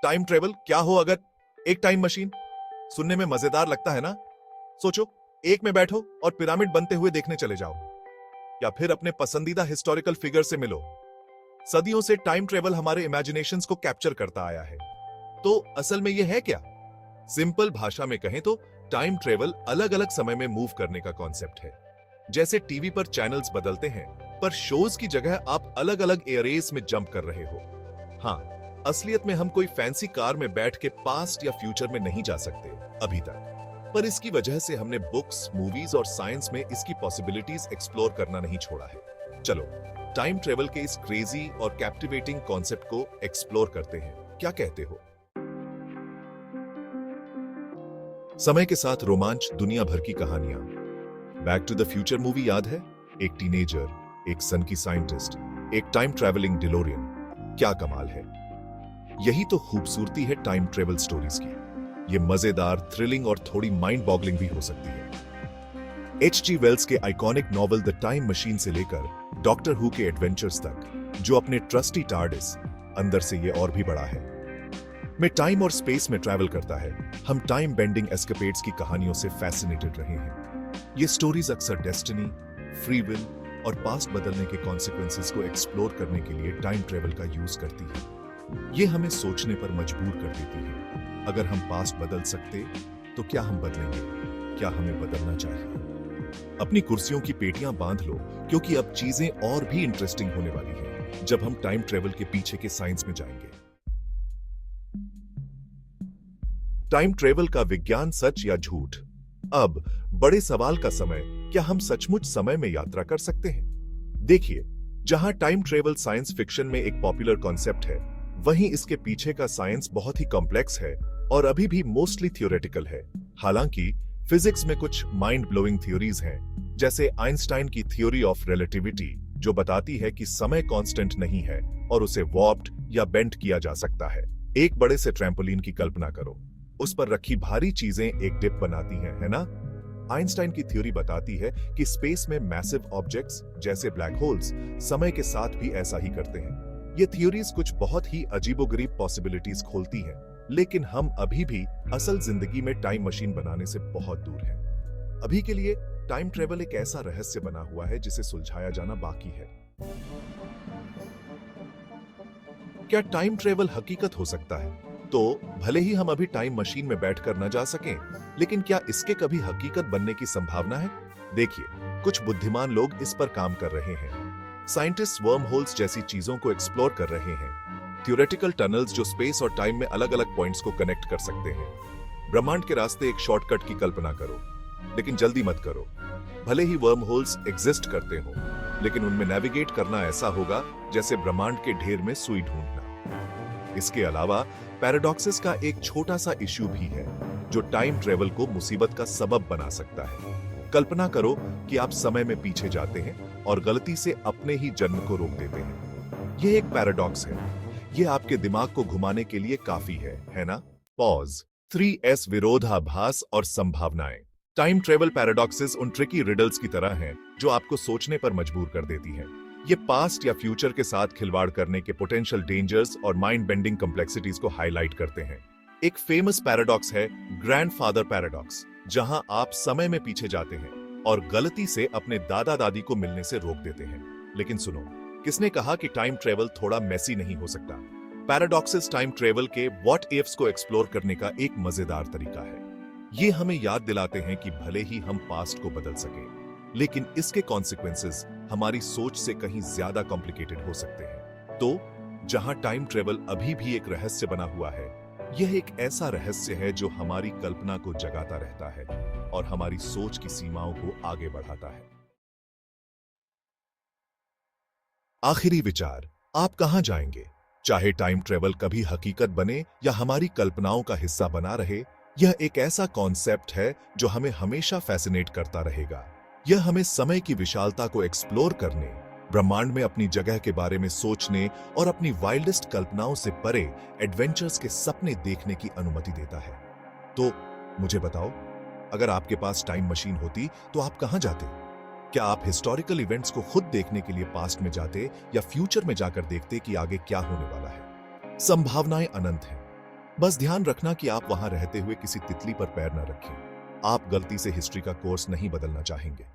Time travel क्या हो अगर एक टाइम मशीन? सुनने में मजेदार लगता है ना? सोचो, एक में बैठो और पिरामिड बनते हुए देखने चले जाओ, या फिर अपने पसंदीदा हिस्टोरिकल फिगर से मिलो। सदियों से टाइम ट्रेवल हमारे इमेजिनेशंस को कैप्चर करता आया है। तो असल में यह है क्या? सिंपल भाषा में कहें तो टाइम ट्रेवल अलग अलग समय में मूव करने का कॉन्सेप्ट है। जैसे टीवी पर चैनल्स बदलते हैं, पर शोज की जगह आप अलग अलग एरेस में जंप कर रहे हो। हाँ, असलियत में हम कोई फैंसी कार में बैठ के पास्ट या फ्यूचर में नहीं जा सकते अभी तक, पर इसकी वजह से हमने बुक्स, मूवीज और साइंस में इसकी पॉसिबिलिटीज एक्सप्लोर करना नहीं छोड़ा है। चलो टाइम ट्रेवल के इस क्रेजी और कैप्टिवेटिंग कॉन्सेप्ट को एक्सप्लोर करते हैं। क्या कहते हो? समय के साथ रोमांच, दुनिया भर की कहानियां। Back to the future movie याद है? एक टीनेजर, एक सन की साइंटिस्ट, एक टाइम ट्रैवलिंग डिलोरियन। क्या कमाल है! यही तो खूबसूरती है टाइम ट्रेवल स्टोरीज की। ये मजेदार, थ्रिलिंग और थोड़ी माइंड बॉगलिंग भी हो सकती है। H.G. वेल्स के iconic novel the time machine से लेकर डॉक्टर हु के एडवेंचर्स तक, जो अपने ट्रस्टी टार्डिस, अंदर से ये और भी बड़ा है, में टाइम और स्पेस में ट्रैवल करता है। हम टाइम बेंडिंग एस्केपेड्स की कहानियों से फैसिनेटेड रहे हैं। ये स्टोरीज अक्सर डेस्टिनी, फ्री विल और पास्ट बदलने के कॉन्सिक्वेंसेस को एक्सप्लोर करने के लिए टाइम ट्रेवल का यूज करती है। ये हमें सोचने पर मजबूर कर देती है। अगर हम पास्ट बदल सकते तो क्या हम बदलेंगे? क्या हमें बदलना चाहिए? अपनी कुर्सियों की पेटियां बांध लो, क्योंकि अब चीजें और भी इंटरेस्टिंग होने वाली हैं जब हम टाइम ट्रेवल के पीछे के साइंस में जाएंगे। टाइम ट्रेवल का विज्ञान, सच या झूठ? अब बड़े सवाल का समय, क्या हम सचमुच समय में यात्रा कर सकते हैं? देखिए, जहां टाइम ट्रेवल साइंस फिक्शन में एक पॉपुलर कॉन्सेप्ट है, वहीं इसके पीछे का साइंस बहुत ही कॉम्प्लेक्स है और अभी भी मोस्टली थ्योरेटिकल है। हालांकि फिजिक्स में कुछ माइंड ब्लोइंग थ्योरीज हैं, जैसे आइंस्टाइन की थ्योरी ऑफ रिलेटिविटी, जो बताती है कि समय कांस्टेंट नहीं है और उसे वार्प्ड या बेंट किया जा सकता है। एक बड़े से ट्रैम्पोलिन की कल्पना करो, उस पर रखी भारी चीजें एक डिप बनाती हैं, है ना? आइंस्टाइन की थ्योरी बताती है कि स्पेस में मैसिव ऑब्जेक्ट्स जैसे ब्लैक होल्स समय के साथ भी ऐसा ही करते हैं। ये थ्योरीज कुछ बहुत ही अजीबोगरीब पॉसिबिलिटीज खोलती हैं, लेकिन हम अभी भी असल जिंदगी में टाइम मशीन बनाने से बहुत दूर हैं। अभी के लिए टाइम ट्रेवल एक ऐसा रहस्य बना हुआ है जिसे सुलझाया जाना बाकी है। क्या टाइम ट्रेवल हकीकत हो सकता है? तो भले ही हम अभी टाइम मशीन में बैठकर न जा सकें, लेकिन क्या इसके कभी हकीकत बनने की संभावना है? देखिए, कुछ बुद्धिमान लोग इस पर काम कर रहे हैं। साइंटिस्ट वर्म होल्स जैसी चीजों को एक्सप्लोर कर रहे हैं, थ्योरेटिकल टनल्स जो स्पेस और टाइम में अलग अलग पॉइंट्स को कनेक्ट कर सकते हैं। ब्रह्मांड के रास्ते एक शॉर्टकट की कल्पना करो, लेकिन जल्दी मत करो। भले ही वर्म होल्स एग्जिस्ट करते हो, लेकिन उनमें नेविगेट करना ऐसा होगा जैसे ब्रह्मांड के ढेर में सुई ढूंढना। इसके अलावा पैराडॉक्सेस का एक छोटा सा इश्यू भी है, जो टाइम ट्रेवल को मुसीबत का सबब बना सकता है। कल्पना करो कि आप समय में पीछे जाते हैं और गलती से अपने ही जन्म को रोक देते हैं। यह एक पैराडॉक्स है। यह आपके दिमाग को घुमाने के लिए काफी है ना? पॉज। 3S विरोधाभास और संभावनाएं। टाइम ट्रेवल पैराडॉक्सेस उन ट्रिकी रिडल्स की तरह हैं जो आपको सोचने पर मजबूर कर देती हैं। ये पास्ट या फ्यूचर के साथ खिलवाड़ करने के पोटेंशियल डेंजर्स और माइंड बेंडिंग कॉम्प्लेक्सिटीज को हाईलाइट करते हैं। एक फेमस पैराडॉक्स है ग्रैंडफादर पैराडॉक्स, जहां आप समय में पीछे जाते हैं और गलती से अपने दादा दादी को मिलने से रोक देते हैं। लेकिन सुनो, किसने कहा कि टाइम ट्रेवल थोड़ा मेसी नहीं हो सकता? पैराडॉक्सेस टाइम ट्रेवल के व्हाट इफ्स को एक्सप्लोर करने का एक मजेदार तरीका है। ये हमें याद दिलाते हैं कि भले ही हम पास्ट को बदल सकें, लेकिन इसके कॉन्सिक्वेंसेस हमारी सोच से कहीं ज्यादा कॉम्प्लिकेटेड हो सकते हैं। तो जहां टाइम ट्रेवल अभी भी एक रहस्य बना हुआ है, यह एक ऐसा रहस्य है जो हमारी कल्पना को जगाता रहता है और हमारी सोच की सीमाओं को आगे बढ़ाता है। आखिरी विचार, आप कहां जाएंगे? चाहे टाइम ट्रेवल कभी हकीकत बने या हमारी कल्पनाओं का हिस्सा बना रहे, यह एक ऐसा कॉन्सेप्ट है जो हमें हमेशा फैसिनेट करता रहेगा। यह हमें समय की विशालता को एक्सप्लोर करने, ब्रह्मांड में अपनी जगह के बारे में सोचने और अपनी वाइल्डेस्ट कल्पनाओं से परे एडवेंचर्स के सपने देखने की अनुमति देता है। तो मुझे बताओ, अगर आपके पास टाइम मशीन होती तो आप कहां जाते? क्या आप हिस्टोरिकल इवेंट्स को खुद देखने के लिए पास्ट में जाते या फ्यूचर में जाकर देखते कि आगे क्या होने वाला है? संभावनाएं अनंत हैं। बस ध्यान रखना कि आप वहां रहते हुए किसी तितली पर पैर न रखें। आप गलती से हिस्ट्री का कोर्स नहीं बदलना चाहेंगे।